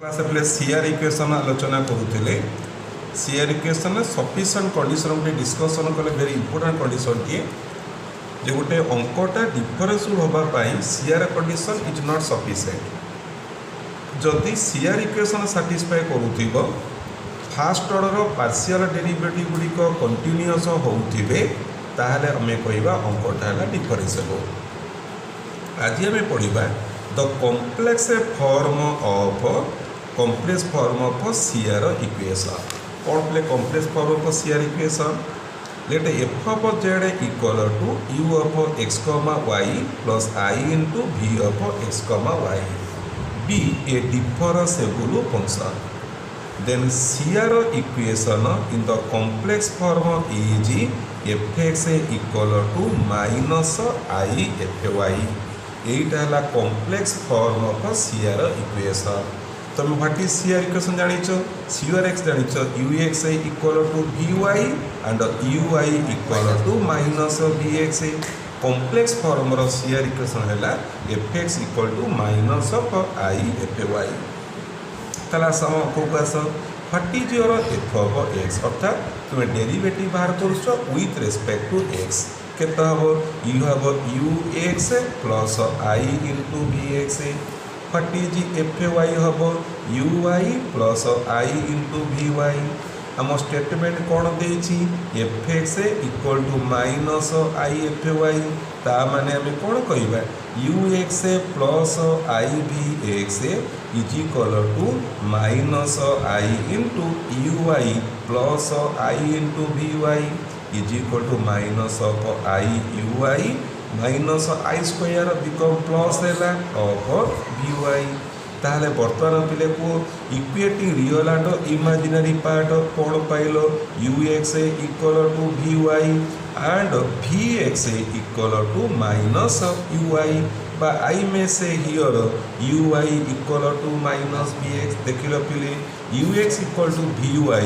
Class CR equation आलोचना करुले CR equation sufficient condition गोटे डिस्कसन कले वेरी इंपोर्टेंट कंडीशन टी जे गोटे अंकटा डिफरेंशियल होगापाई CR condition is not sufficient जदि सीआर इक्वेशन साटिस्फाई करुथिबो फास्ट ऑर्डर पार्शियल डेरिवेटिव गुड़िक कंटिन्यूअस होउथिबे ताहले हमें कहबा अंकटा है डिफरेंशियल। आज आम पढ़ा the complex form of CR equation. कौन प्ले complex form of CR equation? Let f of z equal to u of x comma y plus i into v of x comma y be a differentiable function. Then CR equation in the complex form is fx equal to minus i f y. यहीटा है complex form of CR equation. तुम what is CR equation जानिछ? CR x जानिछ ux equal to vy and uy equal to minus vx। Complex form रो CR equation है fx equal to minus i f y. ताला सम को आस what is your f of x अर्थात तुम derivative बाहर करुछ विथ रेस्पेक्ट टू एक्स केता हो you have ux plus i into vx। What is f y हम uy plus i into vy। आम स्टेटमेंट कौन देछि fx equal to minus i f y ता माने आम कौन कहबा ux plus i vx is equal to minus i into uy plus i into vy is equal to minus of i uy minus i square become plus है of vy। ताहले बर्तमान पिले को equating real and imaginary part कौन पाइल ux equal to vy and vx equal to minus uy बा आई में से here uy equal to minus vx। देख लो पिले ux equal to vy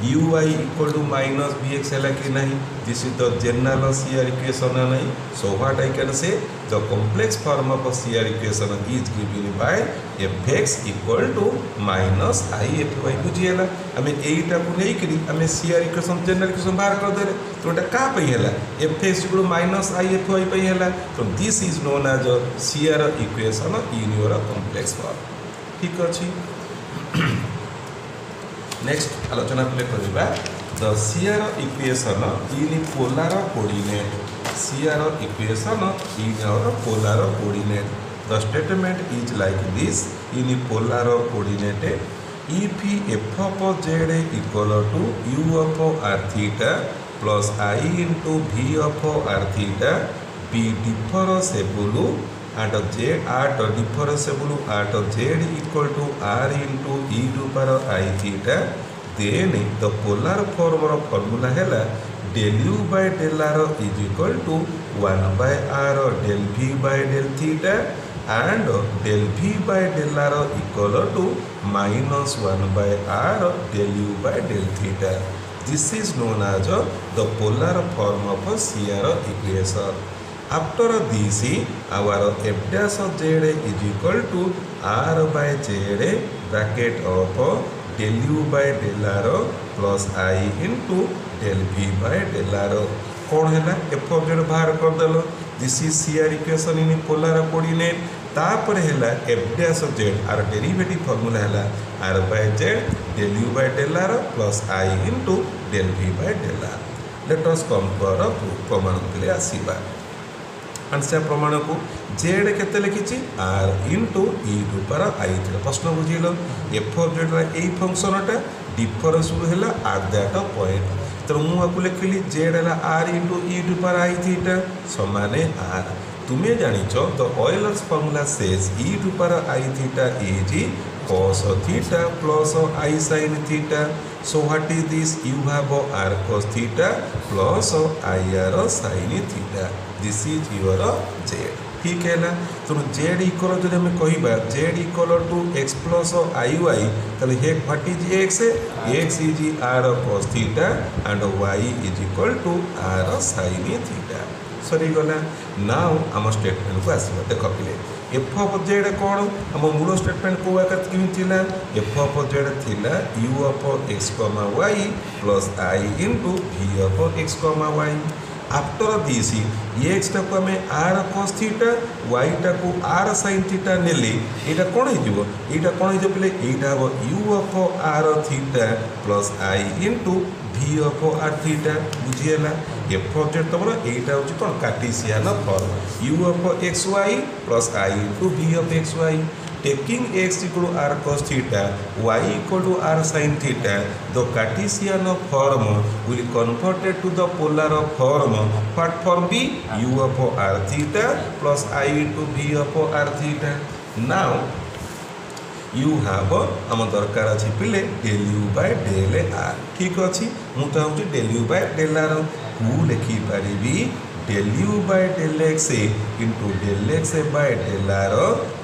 uy equal to minus vx है कि नहीं? This is the general CR equation नहीं। So what I can say the complex form of CR equation is given by fx equal to minus i f y. बुझीगला आम यहीटा को लेकिन आम सीआर इक्वेशन जनरल इक्वेशन बाहर कर दे तो क्या है fx equal to minus i f y है। तो this is known as CR equation in your complex form. ठीक अच्छे नेक्स्ट आलोचना करवा the CR equation in polar coordinate. CR equation in your polar coordinate. The statement is like this in polar coordinate if f of z equal to u of r theta plus i into v of r theta be differentiable at z at differentiable at z equal to r into e to power I theta, then the polar form of formula है del u by del r is equal to 1 by r del v by del theta and del v by del r equal to minus 1 by r del u by del theta. This is known as the polar form of CR equation. After this, our f dash of z is equal to r by z bracket of del u by del r plus I into del v by del r। कौन है f of z बाहर कर देलो। This is CR equation in polar coordinate. तापर है f dash of z आर derivative formula है r by z del u by del r plus I into del v by del r। Let us come to our प्रमाण के आसीबा answer प्रमाण को z केते लिखी r into e to power i theta. प्रश्न बुझेल एफ ऑफ जेड यही फंक्शनटा डिफरेंशिएबल है एट दैट पॉइंट। तो मुझे लिखिली जेड है r into e to power i theta समान आर। तुम्हें जानिछ the Euler's formula says e to power i theta is cos theta plus i sin theta. So what is this? You have r cos theta plus i r sin theta. This is your z. ठीक है ना? तो z equal जो हमें कहबा z equal to x plus i y ताले हे what is x? X is r cos theta and y is equal to r sin theta. सरी गला। नाउ आम स्टेटमेंट को आसवा देख पिले एफ ऑफ जेड कौन आम मूल स्टेटमेंट को थिला एफ ऑफ जेड थिला u of x comma y plus i into v of x comma y after this x टाक आम आर कॉस थीटा वाई टाक आर साइन थीटा नेले यहाँ कौन होटा कौन हो पे यहाँ हम u of r theta plus i into v of r theta बुझीगला एफ ऑफ जेड तुम यहाँ हूँ कौन Cartesian form u of x y plus i into v of x y taking x equal to r cos theta y equal to r sin theta the Cartesian form will converted to the polar form. What form be? U of r theta plus I into v of r theta. Now you have आम दरकार अच्छी पिले del u by del r ठीक अच्छी मुझे चाहूँ del u by del r को लिखिपारि del u by del x into del x by del r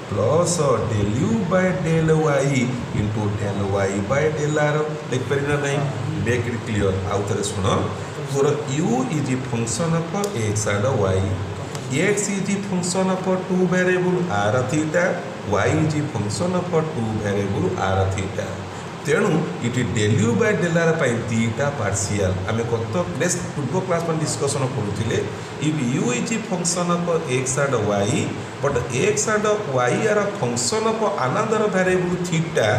plus del u by del y into del y by del r देख पारि ना नहीं make it clear आउ थे शुण तोर u is the function of x and y x is the function of two variable r theta y is the function of two variable r theta तेणु ये del u by del r पाई theta partial आम कत next पूर्व class में discussion करूँ if u is the function of x and y but x and y are a function of another variable theta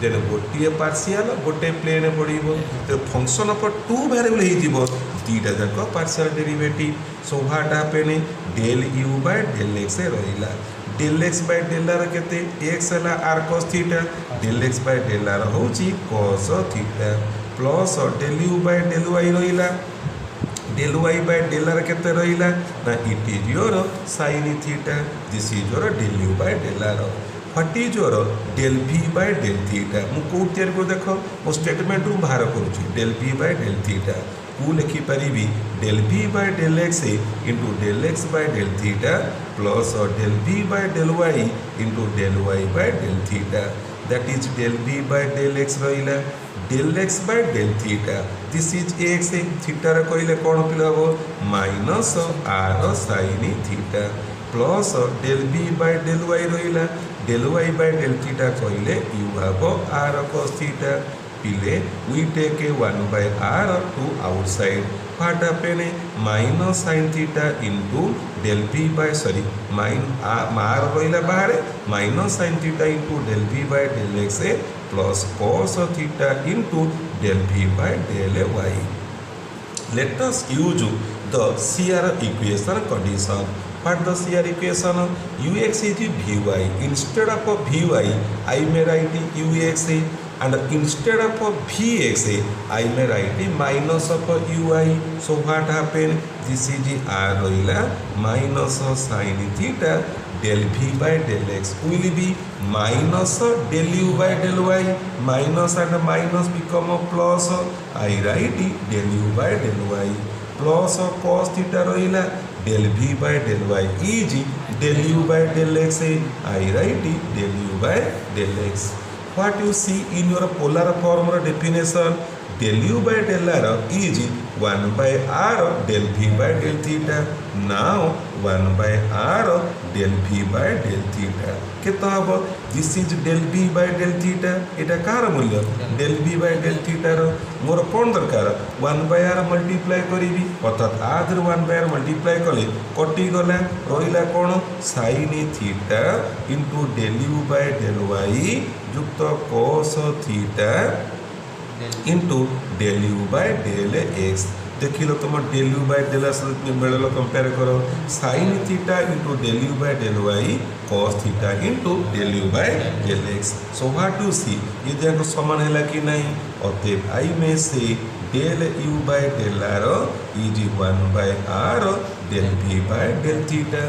then गोटे partial गोटे plane पड़ो तो फंक्शन ऑफ टू वेरिएबल हो दीटा जाक partial derivative so what happen del u by del x रहिला del x by del r केते x है r cos theta del x by del r होची cos theta plus del u by del y रहिला del y by del r केते रहिला ना it is your sin theta this is your del u by del r what is your del v by del theta मु को तैयार को देखो मो स्टेटमेंट रु बाहर करूची del v by del theta को लिखिपारि del v by del x into del x by del theta plus del v by del y into del y by del theta that is del v by del x रहिला del x by del theta this is x theta रे कहले कोन पिला हो minus r sin theta plus del v by del y रहिला del y by del theta कहले you have r cos theta पिले we take a 1 by r to outside what happen minus sin theta into del v by r रहिला बाहर minus sin theta into del v by del x plus cos theta into del v by del y. Let us use the CR equation condition. What the CR equation? Ux is Vy. Instead of Vy, I may write Ux and instead of Vx, I may write minus of Ui. So what happened? This is R roila minus sin theta del V by del x will be minus del U by del y minus and minus become a plus. I write del U by del y plus cos theta roila del V by del y is del U by del x. I write del U by del x. What you see in your polar form definition del U by del r is 1 by r del V by del theta. Now 1 by r del V by del theta केता हम this is del V by del theta Etah car मूल्य del V by del theta रो मोर कोन दरकार 1 by r multiply करिवि अर्थात आधर 1 by r multiply कले कटि गला रहिला कोन sin theta into del U by del y युक्त cos theta into del U by del x देख लो तुम del U by del x मेल कंपेयर करो sin theta into del U by del y cos theta into del U by del x. So what to see ये देखो समान है कि नहीं अतएव I may say del U by del r is 1 by r del V by del theta.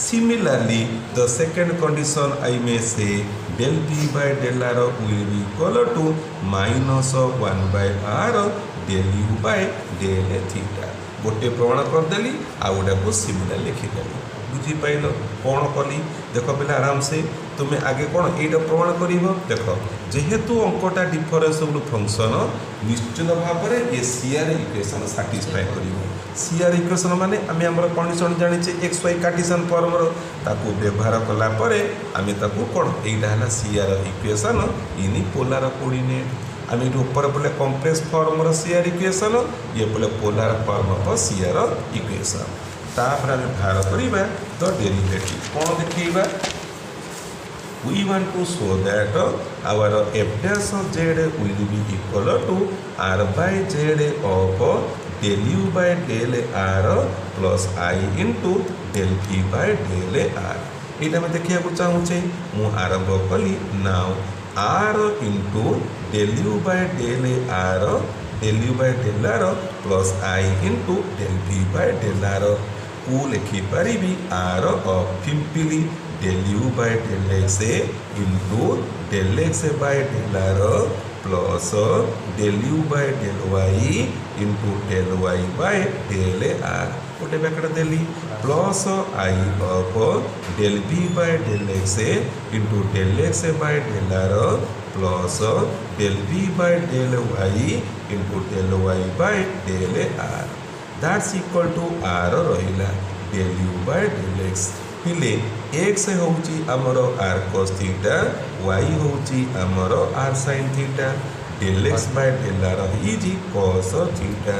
Similarly the second condition I may say del V by del r will be equal to minus 1 by r del U by del theta. गोटे प्रमाण करदेली आ गोटे को similar लिखिदेली बुझीपाल कौन कली देख पिला आराम से तुम्हें आगे कौन यहाँ प्रमाण कर देख जेहेतु अंकटा डिफरेन्सिएबल फंक्शन निश्चित भाव में ये CR इक्वेशन साटिस्फाई कर सीआर इक्वेशन माने आमे हमर कंडीशन जानिचे एक्स वाई कार्टेशियन फॉर्म रो ताकू व्यवहार कला परे आमे ताकू कोन एटा हला CR equation in polar coordinate आमे ऊपर बोले कॉम्प्लेक्स फॉर्म रो सीआर इक्वेशन ये बोले polar form of CR equation तापर आमे बाहर करिबा द डेरिवेटिव कोन देखैबा we want to show that our f dash of z will be equal to r by z of del u by del r plus I into del p by del r एटा मैं देखिया को चाहूचे मु आरंभ कली now r into del u by del r plus I into del p by del r को लिखि परिबी r of simply del u by del x into del x by del r plus del u by del y into del y by del r गोटे bracket Delhi plus I of del b by del x into del x by del r plus del b by del y into del y by del r that's equal to r रहिला del u by del x पिले x होउची हमरो r cos theta y होउची हमरो r sin theta del x by del r is cos theta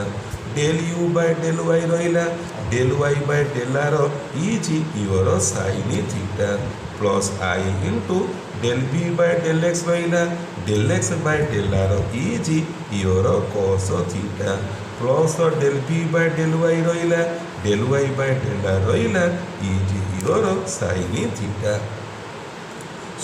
del u by del y रहिला del y by del r is your sin theta plus I into del b by del x रहिला del x by del r is your cos theta plus del p by del y रहिला del y by del r रहिला is your sin theta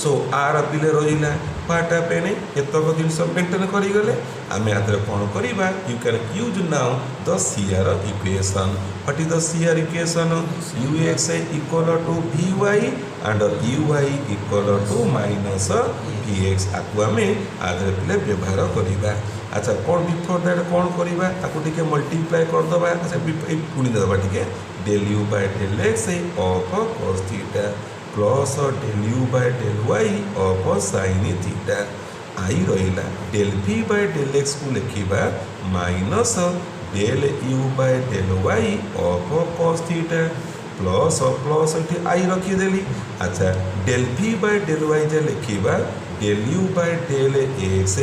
so r पिले रहिला पाटा पेने एतक जिनस maintain करी गले आमे आदर कोन करिबा you can use now the CR equation what is the CR equation ux equal to vy and uy equal to minus vx आकु आमे आदर पिले व्यवहार करिबा अच्छा कोन बिफोर दैट कोन करिबा ताकू टिके मल्टीप्लाई कर दबा अच्छा पुनी दबा टिके del u by del x of cos theta plus del u by del y of sin theta I रहिला del v by del x को लिखिबा minus del u by del y of cos theta plus plus इठी I रखि देली अच्छा del v by del y जे लिखिबा del u by del x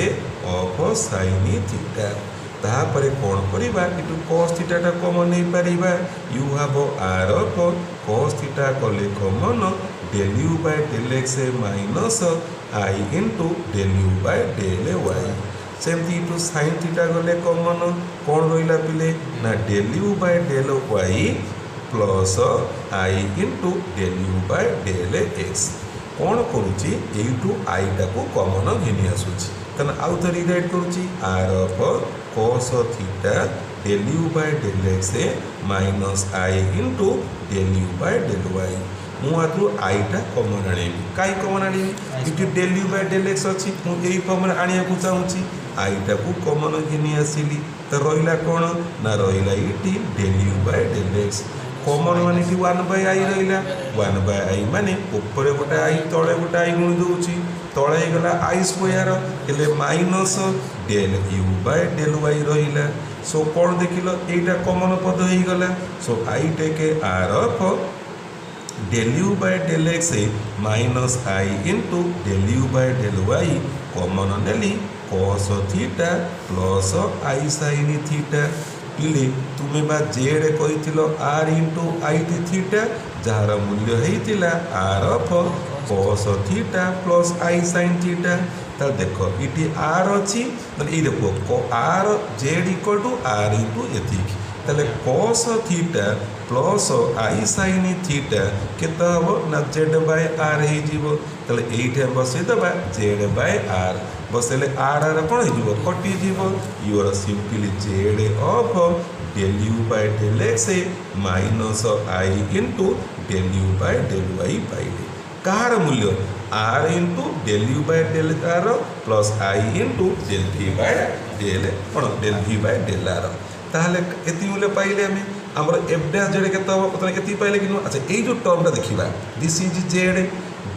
of sin theta तापरे कोन करिबा इटु cos थीटा टा कॉमन नै परिबा you have r of cos theta कले common del u by del x minus I into del u by del y सेमती इटु sin theta गले कॉमन कोन रहिला पिले ना del u by del y plus I into del u by del x कोन करूची एटु I टा को common घिनि आसुची तन आउ तो रिराइट करूची r of cos theta del u by del x minus I into del u by del y मु आतु I टा कॉमन आनेबी काई कॉमन आनेबी इति del u by del x अछि मु एई कॉमन आनिया को चाहूची I टा को कॉमन घिनि आसिली त रहिला कोन ना रहिला इति del u by del x common माने कि 1 by I रहिला 1 by I माने ऊपर गोटा I तळे गोटा I गुण दोउची तळे गला I स्क्वायर एले minus del u by del y रहिला सो कोन देखिलो एटा कॉमन पद हेई गला so I take r of del u by del x minus I into del u by del y common नेली cos theta plus I sin theta पिले तुमे बा z कहिथिलो r into I theta जार मूल्य हेतिला r of cos theta plus I sin theta ता देखो इटी r अछि माने ई देखो r z equal to r into एथिक तले cos theta plus I sin theta केता हो ना z by r हे जीवो तले एइठे बसे दबा z by r बसेले r r कोन हे जीवो कटि जीवो your simply z of del u by del x minus I into del u by del y पाइले कार मूल्य r into del u by del r plus I into del v by del cone del v by del r ताहले एति मूल्य पाइले हमें हमर f dash Z केता हो पता केति पाइले कि अच्छा ए जो टर्मटा देखिबा this is z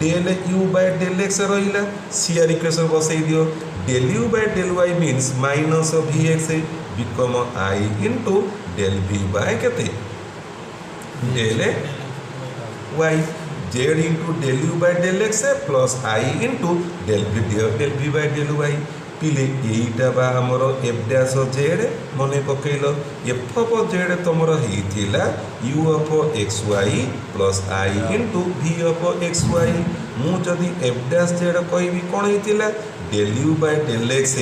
del u by del x रहिला सीआर इक्वेशन बसै दियो del u by del y means minus of vx become I into del v by केते del y z into del u by del x plus I into del v by del y पिले यहीटा बा हमर F dash Z मन पकईल F of z तुमर होता u of x y plus i into v of x y मुझे f dash z कहि कौन होता del u by del x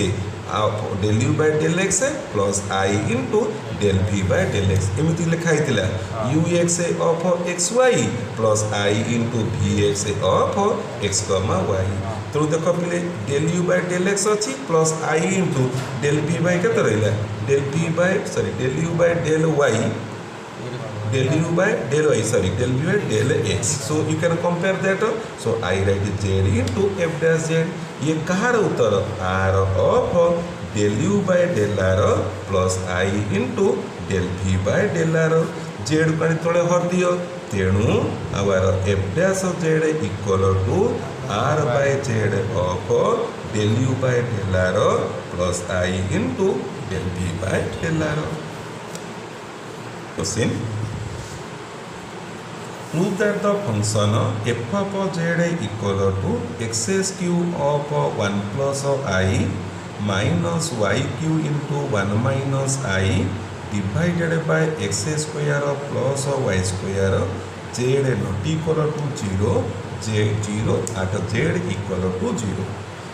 del u by del x plus i into del v by del x एमती लिखाई u x of x y plus i into v x of x comma y तो देख पे del u by del x अच्छी plus i into del v bye के रहा del v by sorry del u by del y del u by del y sorry del v by del x so you can compare that so I write z into f dash z ये कहार उत्तर r of del u by del r plus I into del v by del r z कण तले हर दियो तेणु our f dash z equal to r by z of del u by del r plus I into del v by del r question prove that the function f of z equal to x cube of 1 plus I minus y cube into 1 minus I divided by x square plus y square z not equal to 0 z 0 at z equal to 0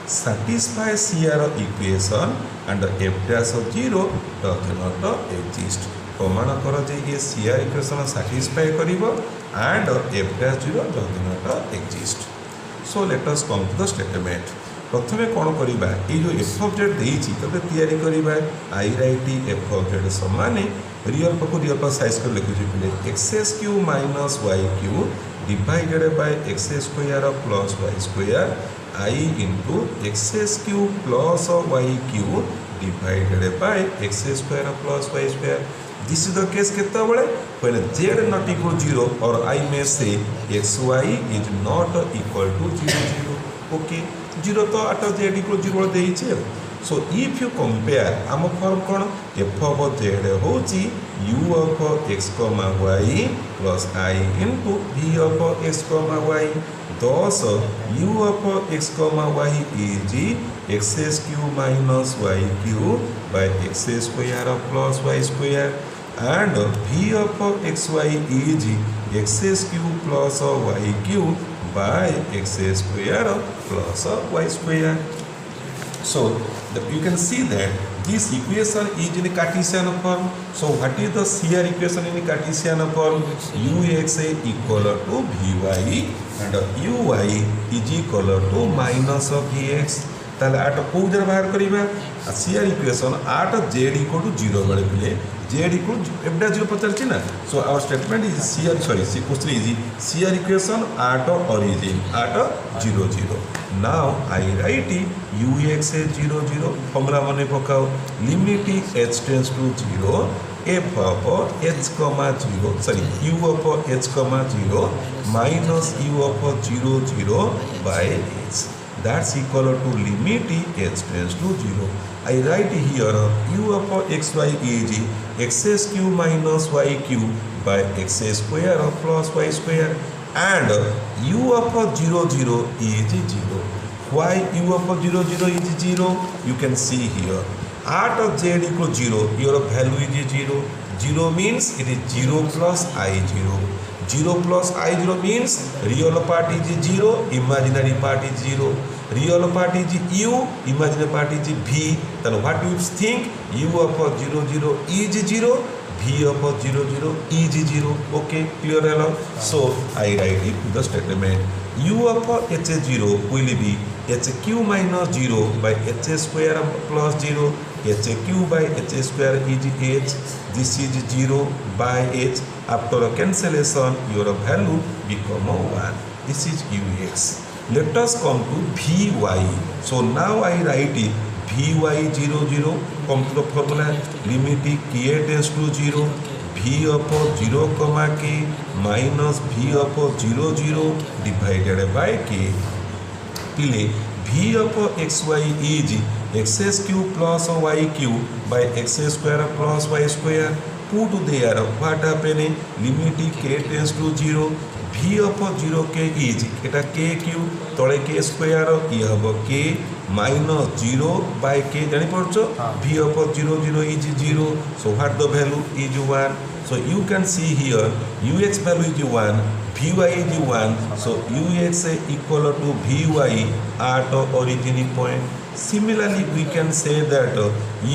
satisfy CR equation and f dash of 0 does not exist प्रमाण कर जे ये CR equation satisfy करिवो and f dash 0 does not exist so let us come to the statement प्रथमे कौन करिबा ए जो f of z देइछि तबे तयारी करिबा I write f of z समान रियल पको रियल पर साइज कर लिखि पिले x cube minus y cube divided by x square plus y square I into x cube plus y cube divided by x square plus y square this is the case केतबेले when z not equal to 0 or I may say xy is not equal to 0 0 okay 0 तो at z equal to 0 देइछे so if you compare आम form cone f of z होची u of x y plus I into v of x y thus u of x y is x cube minus y cube by x square plus y square and v of xy is x cube plus y cube by x square plus y square so you can see that this equation is in Cartesian form so what is the CR equation in Cartesian form ux equal to vy and uy is equal to minus of vx ताले आट को जरा बाहर करिबा CR equation at z equal to 0 बेले पिले z equal f dash 0 पचरछि ना so our statement is CR sorry c question is CR equation at origin at 0 0 now I write ux 0 0 formula मने पकाओ limit h tends to 0 f of h, 0 sorry u of h, 0 minus u of 0 0 by h that's equal to limit h tends to 0 I write here u of xy is x cube minus y cube by x square plus y square and u of 0 0 is 0 why u of 0 0 is 0 you can see here at z equal 0 your value is 0 0 means it is 0 plus I 0 0 plus I0 means real part is 0 imaginary part is 0 real part is u imaginary part is v then what you think u of 0 0 is 0 v of 0 0 is 0 okay clear hello so I write it the statement u of h0 will be hq minus 0 by h square plus 0 hq by h square is h this is 0 by h after cancellation your value become 1 this is ux let us come to vy so now I write it vy 0 0 come to the formula limit k tends to 0 v of 0 comma k minus v of 0 0 divided by k pile v of xy is x cube plus y cube by x square plus y square put there what happening limit k tends to 0 v of 0 k is eta k cube तले k square ये हम k minus 0 by k जानी पड़चो v of 0 0 is 0 so what the value is 1 so you can see here ux value is 1 vy is 1 so ux equal to vy at origin point similarly we can say that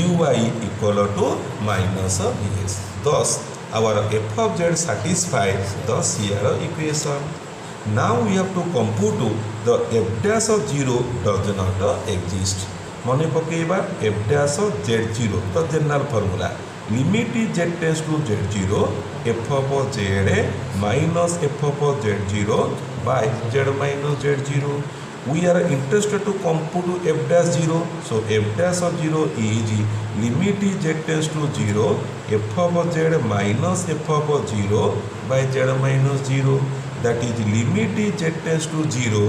uy equal to minus vx thus our f of z satisfies the here equation. Now we have to compute the f dash of 0 does not exist. मन पकेबा f dash of z0 तो general formula limit z tends to z0 f of z minus f of z0 by z minus z0. We are interested to compute f dash 0 so f dash of 0 is limit z tends to 0 f of z minus f of 0 by z minus 0 that is limit z tends to 0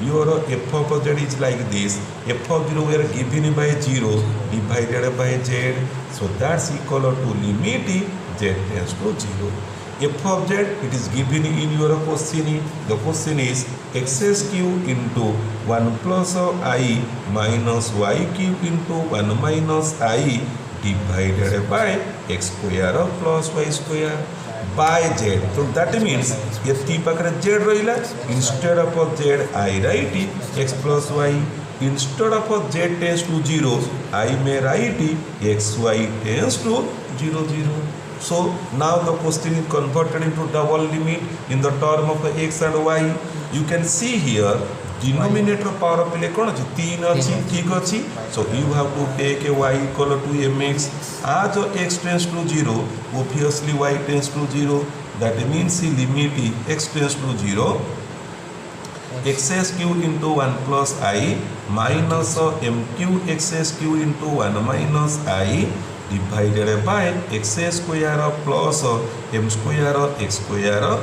your f of z is like this f of 0 we are given by 0 divided by z so that's equal to limit z tends to 0 f of z it is given in your question the question is x cube into 1 plus I minus y cube into 1 minus I divided by x square plus y square by z so that means यति पाखरे z रहिला instead of z I write x plus y instead of z tends to 0 I may write x y tends to 0 0 so now the question is converted into double limit in the term of x and y you can see here denominator power pile kon अछि 3 अछि ठीक अछि so you have to take a y equal to mx as x tends to 0 obviously y tends to 0 that means limit x tends to 0 x cube into 1 plus I minus m cube x cube into 1 minus I divided by x square plus m square x square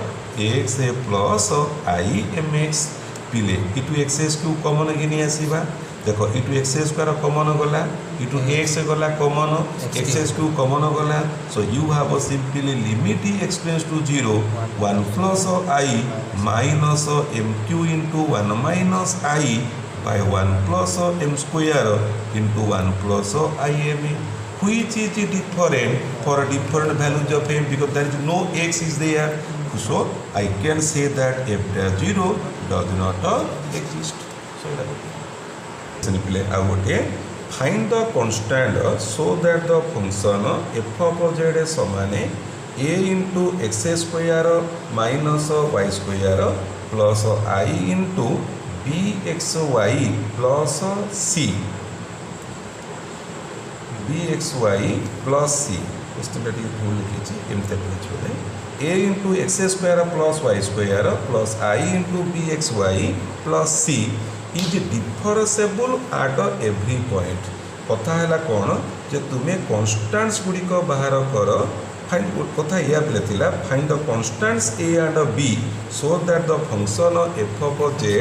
x plus I mx पिले into x q common घिनी आसीबा देखो into x square common गला into x गला common x q common गला so you have simply limit x tends to 0 1 plus i minus m q into 1 minus i by 1 plus m square into 1 plus i m which is different for different values of m because there is no x is there so I can say that f dash 0 does not exist so simply I would find the constant so that the function f of z समान a into x square minus y square plus I into bxy plus c bxy plus c question that is भूल लिखी एमते पहुंचले a into x square plus y square plus I into bxy plus c is differentiable at every point कथा हैला कोन जे तुमे constants गुडी को बाहर कर find कथा या बेले थिला find the constants a and b so that the function f of z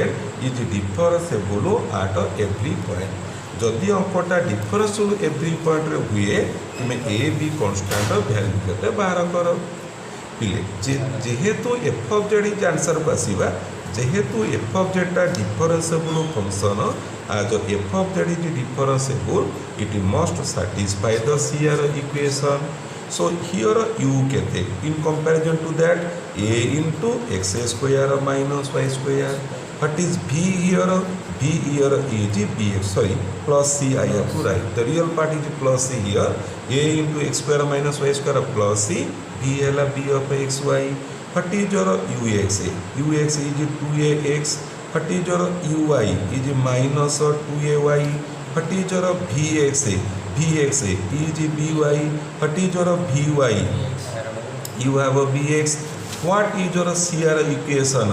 is differentiable at every point जदि अंकटा डिफरेंस एवरी पॉइंट रे हुए तुम ए बी कांस्टेंट वैल्यू केते बाहर कर पिले जेहेतु F of Z is answer को आसीबा जेहेतु एफ ऑफ जेड टा डिफरेंशिएबल फंक्शन आज F of Z is differentiable it must satisfy the here equation so here u केते in comparison to that a into x square minus y square what is v here is bx sorry plus c I have to write the real part is plus c here a into x square minus y square plus c v is b of x y what is your ux ux is 2ax what is your uy is minus 2ay what is your vx vx is by what is your vy you have a bx what is your CR equation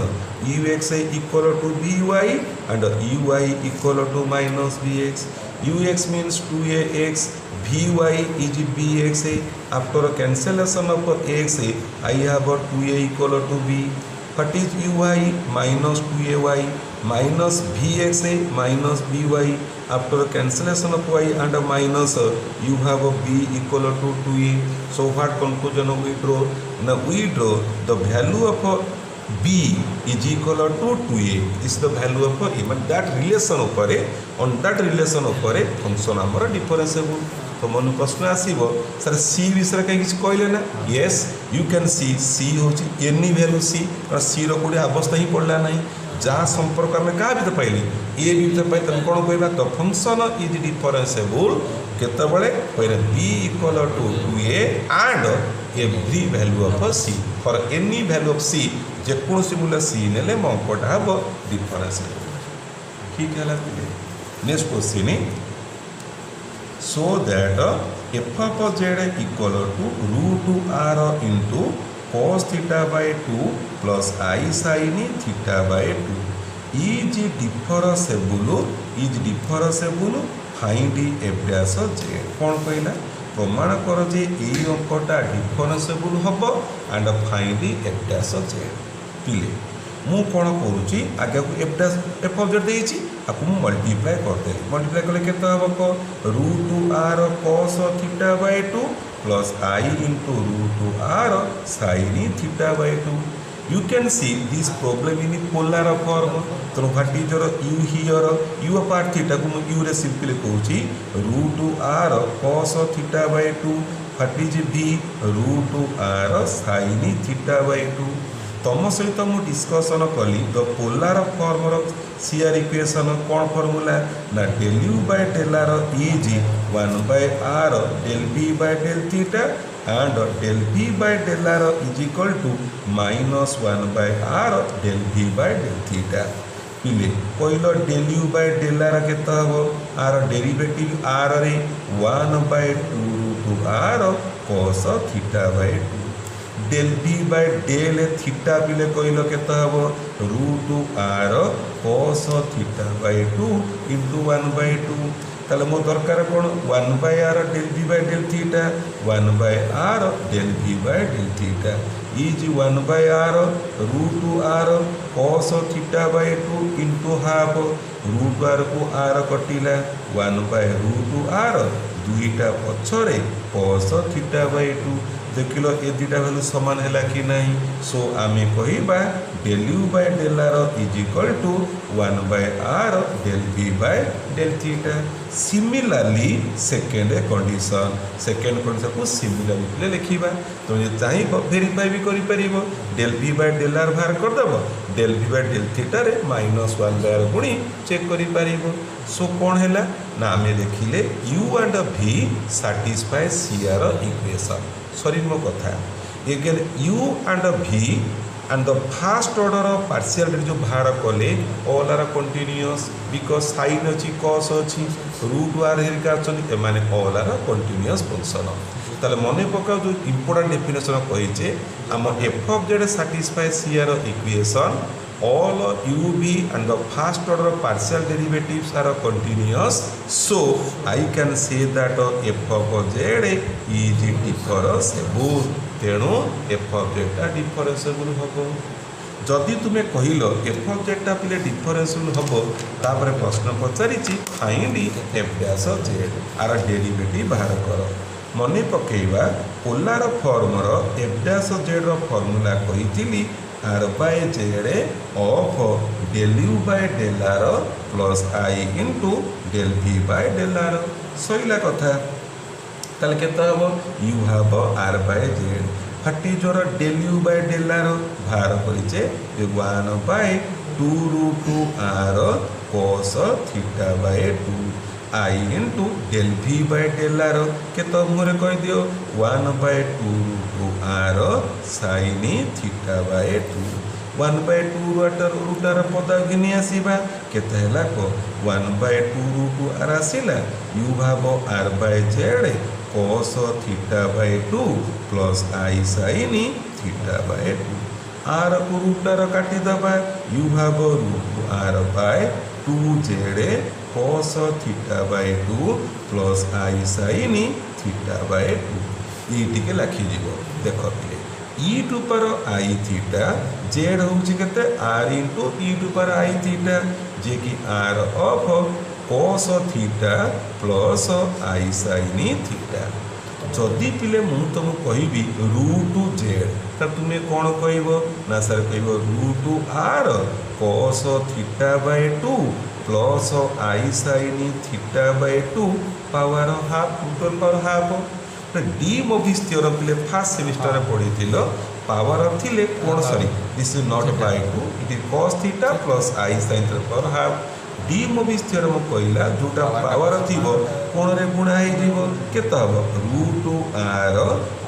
ux equal to by and uy equal to minus bx ux means 2ax vy is bx after cancellation of x I have a 2a equal to b what is uy minus 2ay minus vx minus by after cancellation of y and minus you have a b equal to 2a. So what conclusion we draw? Now we draw the value of b is equal to 2a. This is the value of a, but that relation upare, on that relation upare function amara differentiable. तो मन प्रश्न आसो sir सी विषय कहीं किसी कहले ना yes you can सी हूँ एनी भैल्यू सी कारण सी रोटे अवस्था ही पड़ा ना जहाँ संपर्क आम क्या भी पाइली ए भी पाई तुम कौन कहना तो फंक्शन इज डिफरेंसेबल केतबले कहना b equal to 2a and every value of c for any value of c जेकोसी मूल्य सी ने अंकटा हम डिफरेंसेबल ठीक है। Next question so that f of z equal to root r into cos theta by 2 plus I sin theta by 2 is differentiable find f dash z कौन कहला प्रमाण कर जे यही अंकटा डिफरेंसेबल हम and find F dash z पिले मु कौन करुँची आगे एफ ऑफ जेड देछि आपको मल्टीप्लाई करदेली मल्टीप्लाई कले केते हम को root r cos theta by 2 plus i into root r sin theta by 2 you can see this problem in polar form तो what is your u here u part theta को u रे simply कहूची root r cos theta by 2 what is v root r sin theta by 2 तुम सहित मुझे discussion कली the polar form CR equation कौन formula ना del u by del r is 1 by r del v by del theta and del v by del r is equal to minus 1 by r del v by del theta पिले कहल del u by del r केते हम आर derivative r रे 1 by 2 root r cos theta by 2 del v by del theta पिले कहल केते हम root r cos theta by 2 into 1 by 2 ताले मो दरकार कौन 1 by r del v by del theta 1 by r del v by del theta is 1 by r root r cos theta by 2 into half root r को r कटिला 1 by root r दुईटा पछरे cos theta by 2 देख लो ये दुटा value सामान है कि नहीं सो आम कह del u by del r is equal to 1 by r del v by del theta similarly second condition को सिमिलरली लिखा तुम चाह वेरीफाई भी कर del v by del r बाहर करदेव del v by del theta रे माइनस 1 बाय आर गुणी चेक कर सो कौन है ना आम देखिले u and v satisfy C R equation sorry मो कथा एगेन यू एंड भी and the first order of partial जो बाहर कले all are continuous because sine अच्छी कॉस अच्छी रूट आर हेरिका अच्छे एमाने ऑल आर कंटिन्यूअस फंक्शन ताले मन पकाओ जो इंपोर्टेंट डेफिनेशन कही आम f of z satisfy C R equation all u v and the first order partial derivatives are continuous so I can say that f of z is differentiable तेणु f of z टा differentiable हम जदि तुम्हें कहल F of Z टा पिले differentiable हम तापर प्रश्न पचारि फाइंड एफ डैश जेड आर डेरिवेटिव बाहर कर मन पकेबा पोलार फॉर्मर एफ डैश जेड फॉर्मूला कही r by z of del u by del r plus i into del v by del r सईला कथा ताले केते हम you have r by z what is your del u by del r बाहर करिचे 1 by 2 root r cos theta by 2 i into del भी bye del r केते मोरे कह दियो 1 by 2 root r sin theta by 2 1 by 2 root are पद घिनी आसवा केते हला को 1 by 2 root are आसिला you have r by Z cos theta by 2 plus I sign theta by 2 are को root are काटी दबा you have root r by 2 Z cos theta by 2 plus I sign theta by 2 ये लिखिज देख पे ई to पर आई theta Z हूँ के are into e to पर आई थीटा जे कि r of cos theta plus i sin theta. जदि पिले मु तुम कहि रूट जेड तो तुम्हें कौन कह ना सर कह root r cos theta by 2 plus i sin theta by 2 power half total power half. De Moivre's theorem पिले फर्स्ट सेमिस्टर पढ़ी पावर थिले कौन sorry this is not by 2 it is cos theta plus i sin power half. De Moivre's theorem कहला जोटा power Thibaut कोण रे गुणा हे जीवो केता हो root r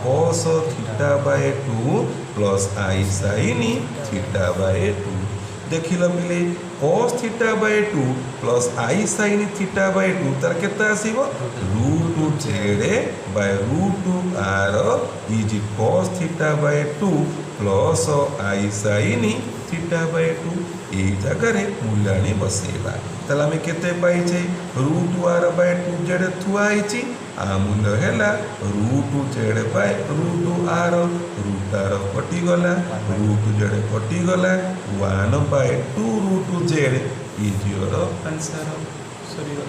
cos theta by 2 plus i sin theta by 2। देखिल पिले cos theta by 2 plus i sin theta by 2 तार केता आसीबो root z by root r is cos theta by 2 plus i sin theta by 2। ये जगह मूल्याणी बसेबा ताला में केते पाइछे रूट आर बाय 2 जेड थुआइछि आ मूल्य हैला root z by root r कटि गला रूट जेड कटि गला 1 by 2 root z is your answer. Sorry